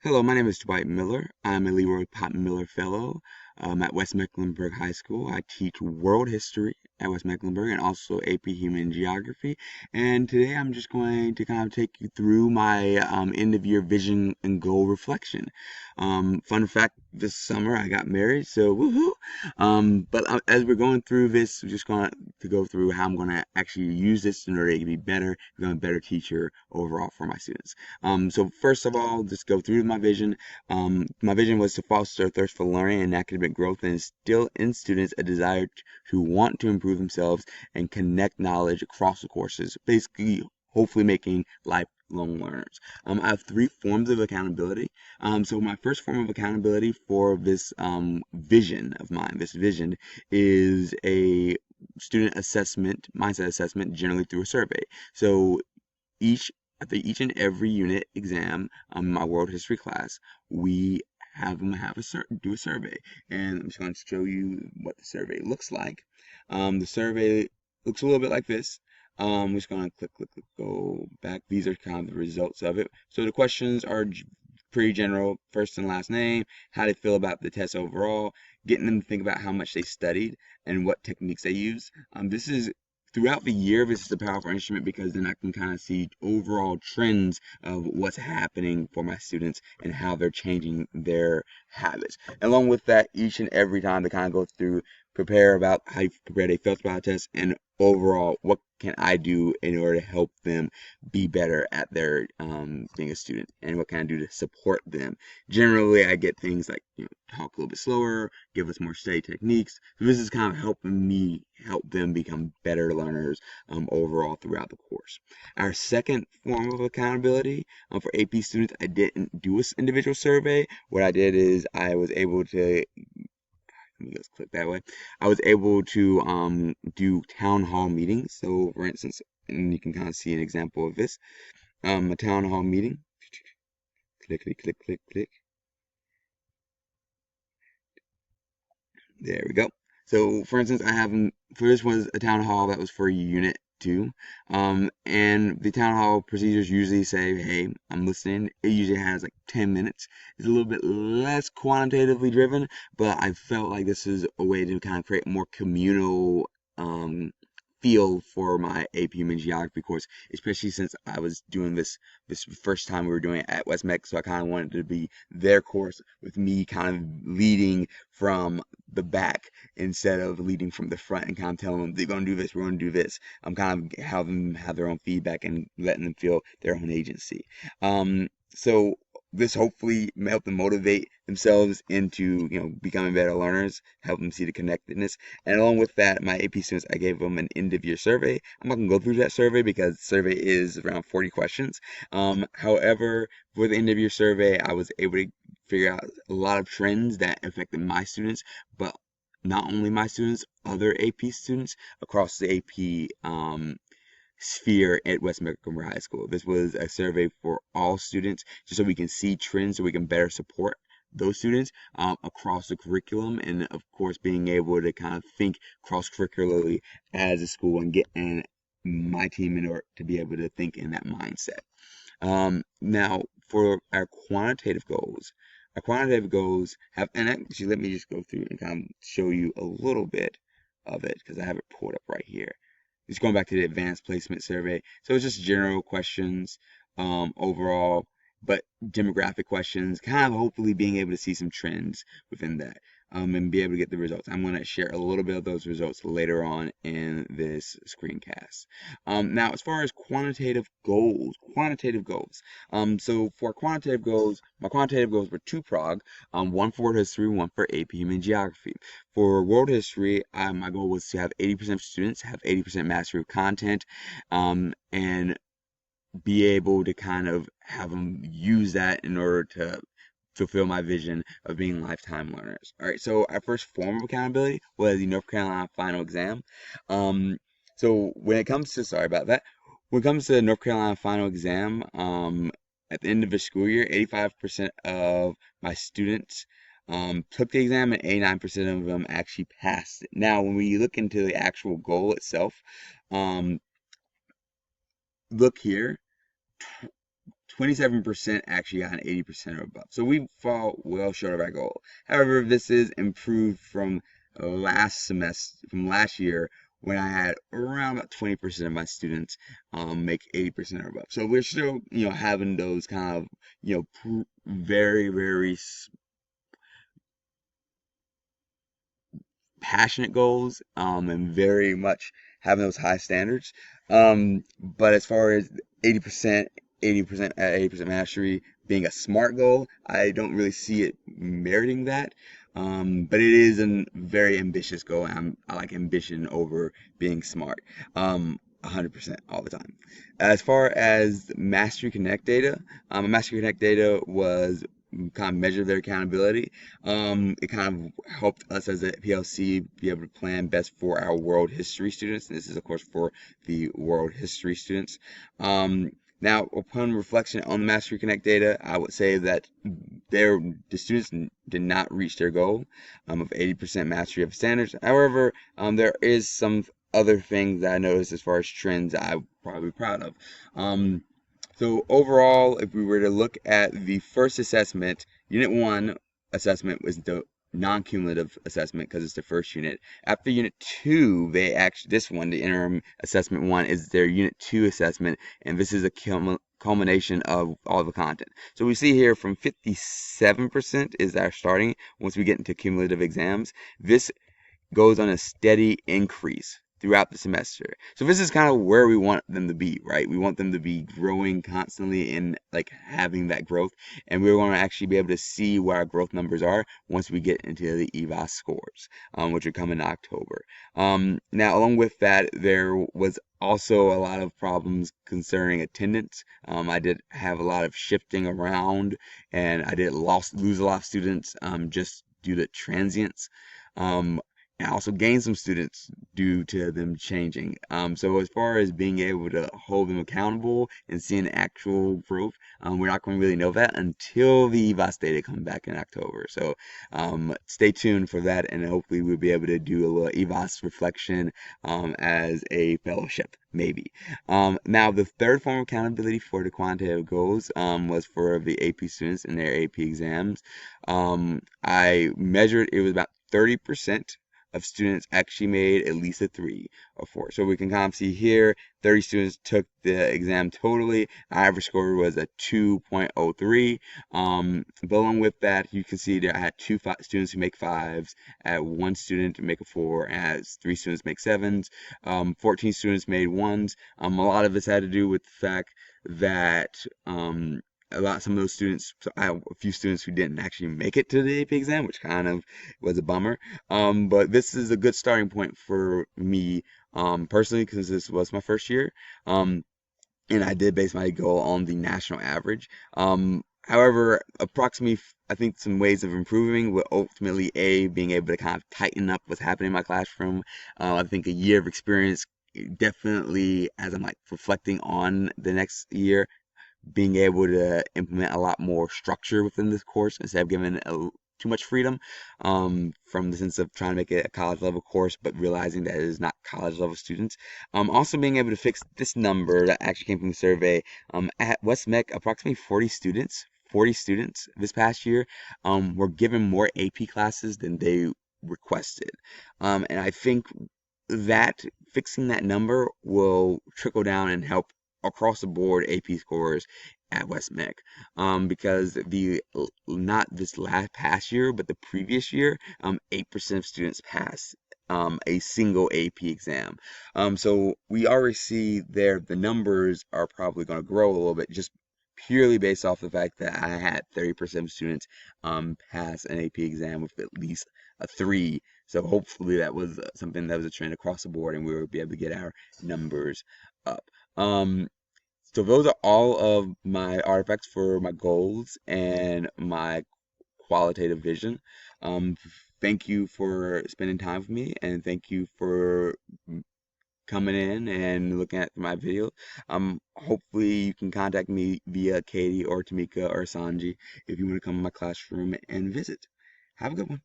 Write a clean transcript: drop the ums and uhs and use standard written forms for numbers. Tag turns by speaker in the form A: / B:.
A: Hello, my name is Dwight Miller. I'm a Leroy Pott Miller Fellow at West Mecklenburg High School. I teach world history at West Mecklenburg and also AP Human Geography. And today I'm just going to kind of take you through my end of year vision and goal reflection. Fun fact, this summer I got married, so woohoo! But as we're going through this, we're just going to go through how I'm going to actually use this in order to be better, become a better teacher overall for my students. So first of all, just go through my vision. My vision was to foster a thirst for learning and academic growth and instill in students a desire to want to improve themselves and connect knowledge across the courses, basically, hopefully making lifelong learners. I have three forms of accountability. So my first form of accountability for this vision of mine, this vision, is a student assessment, mindset assessment, generally through a survey. So each after each and every unit exam, my world history class, we have them do a survey, and I'm just going to show you what the survey looks like. The survey looks a little bit like this. I'm just going to click, go back. These are kind of the results of it. So the questions are pretty general: first and last name, how they feel about the test overall, getting them to think about how much they studied and what techniques they use. This is throughout the year. This is a powerful instrument because then I can kind of see overall trends of what's happening for my students and how they're changing their habits. Along with that, each and every time they kind of go through, prepare about how you prepare they felt about tests, and overall, what can I do in order to help them be better at their being a student, and what can I do to support them. Generally, I get things like, talk a little bit slower, give us more study techniques. So this is kind of helping me help them become better learners overall throughout the course. Our second form of accountability for AP students, I didn't do an individual survey. What I did is I was able to, let me just click that way. I was able to do town hall meetings. So for instance, and you can kind of see an example of this, a town hall meeting. Click. There we go. So, for instance, I have for this was a town hall that was for Unit 2. And the town hall procedures usually say, hey, I'm listening. It usually has like 10 minutes. It's a little bit less quantitatively driven, but I felt like this is a way to kind of create more communal feel for my AP Human Geography course, especially since I was doing this first time we were doing it at West Meck, so I kind of wanted it to be their course with me kind of leading from the back instead of leading from the front and kind of telling them they're going to do this, we're going to do this. I'm kind of having them have their own feedback and letting them feel their own agency. So this hopefully help them motivate themselves into becoming better learners, help them see the connectedness. And along with that, my AP students, I gave them an end of year survey. I'm not gonna go through that survey because the survey is around 40 questions. However, for the end of year survey, I was able to figure out a lot of trends that affected my students, but not only my students, other AP students across the AP sphere at West Mecklenburg High School. This was a survey for all students, just so we can see trends, so we can better support those students across the curriculum, and of course being able to kind of think cross-curricularly as a school and get in my team in order to be able to think in that mindset. Now for our quantitative goals have, and actually let me just go through and kind of show you a little bit of it because I have it pulled up right here. Just going back to the advanced placement survey. So it's just general questions overall, but demographic questions, kind of hopefully being able to see some trends within that and be able to get the results. I'm going to share a little bit of those results later on in this screencast. Now, as far as quantitative goals, so for quantitative goals, my quantitative goals were two prog, one for world history, one for AP Human Geography. For world history, my goal was to have 80% of students have 80% mastery of content, and be able to kind of have them use that in order to fulfill my vision of being lifetime learners. All right, so our first form of accountability was the North Carolina final exam. So when it comes to, sorry about that, when it comes to the North Carolina final exam, at the end of the school year, 85% of my students took the exam, and 89% of them actually passed it. Now, when we look into the actual goal itself, look here, 27% actually got an 80% or above. So we fall well short of our goal. However, this is improved from last semester, from last year, when I had around about 20% of my students make 80% or above. So we're still, having those kind of, very, very passionate goals, and very much having those high standards. But as far as 80%, 80% at 80% mastery being a SMART goal, I don't really see it meriting that. But it is a very ambitious goal. I like ambition over being smart. 100% all the time. As far as Mastery Connect data, Mastery Connect data was kind of measure their accountability. It kind of helped us as a PLC be able to plan best for our world history students. And this is, of course, for the world history students. Now, upon reflection on the Mastery Connect data, I would say that the students did not reach their goal of 80% mastery of standards. However, there is some other things that I noticed as far as trends that I'm probably proud of. So overall, if we were to look at the first assessment, Unit 1 assessment was the non-cumulative assessment because it's the first unit. After Unit 2, this one, the interim assessment 1, is their Unit 2 assessment, and this is a culmination of all the content. So we see here from 57% is our starting. Once we get into cumulative exams, this goes on a steady increase throughout the semester. So this is kind of where we want them to be, right? We want them to be growing constantly and like having that growth. And we're going to actually be able to see where our growth numbers are once we get into the EVAS scores, which will come in October. Now, along with that, there was also a lot of problems concerning attendance. I did have a lot of shifting around, and I did lose a lot of students just due to transients. And also gain some students due to them changing. So as far as being able to hold them accountable and seeing actual growth, we're not going to really know that until the EVAS data come back in October. So stay tuned for that, and hopefully we'll be able to do a little EVAS reflection as a fellowship, maybe. Now, the third form of accountability for the quantitative goals was for the AP students in their AP exams. I measured it was about 30% of students actually made at least a 3 or 4. So we can kind of see here, 30 students took the exam totally. Our average score was a 2.03. But along with that, you can see that I had two students who make 5s, I had 1 student make a 4, and I had 3 students make 7s. 14 students made 1s. A lot of this had to do with the fact that some of those students, so I have a few students who didn't actually make it to the AP exam, which kind of was a bummer. But this is a good starting point for me personally, because this was my first year. And I did base my goal on the national average. However, approximately, I think some ways of improving would ultimately being able to kind of tighten up what's happening in my classroom. I think a year of experience definitely, as I'm like reflecting on the next year, being able to implement a lot more structure within this course instead of giving too much freedom, from the sense of trying to make it a college level course, but realizing that it is not college level students. Also being able to fix this number that actually came from the survey. At West Meck, approximately 40 students this past year were given more AP classes than they requested. And I think that fixing that number will trickle down and help across the board AP scores at West Meck, because not this past year, but the previous year, 8% of students passed a single AP exam. So we already see there the numbers are probably going to grow a little bit, just purely based off the fact that I had 30% of students pass an AP exam with at least a 3. So hopefully that was something that was a trend across the board, and we will be able to get our numbers up. So those are all of my artifacts for my goals and my qualitative vision. Thank you for spending time with me, and thank you for coming in and looking at my video. Hopefully you can contact me via Katie or Tamika or Sanji if you want to come to my classroom and visit. Have a good one.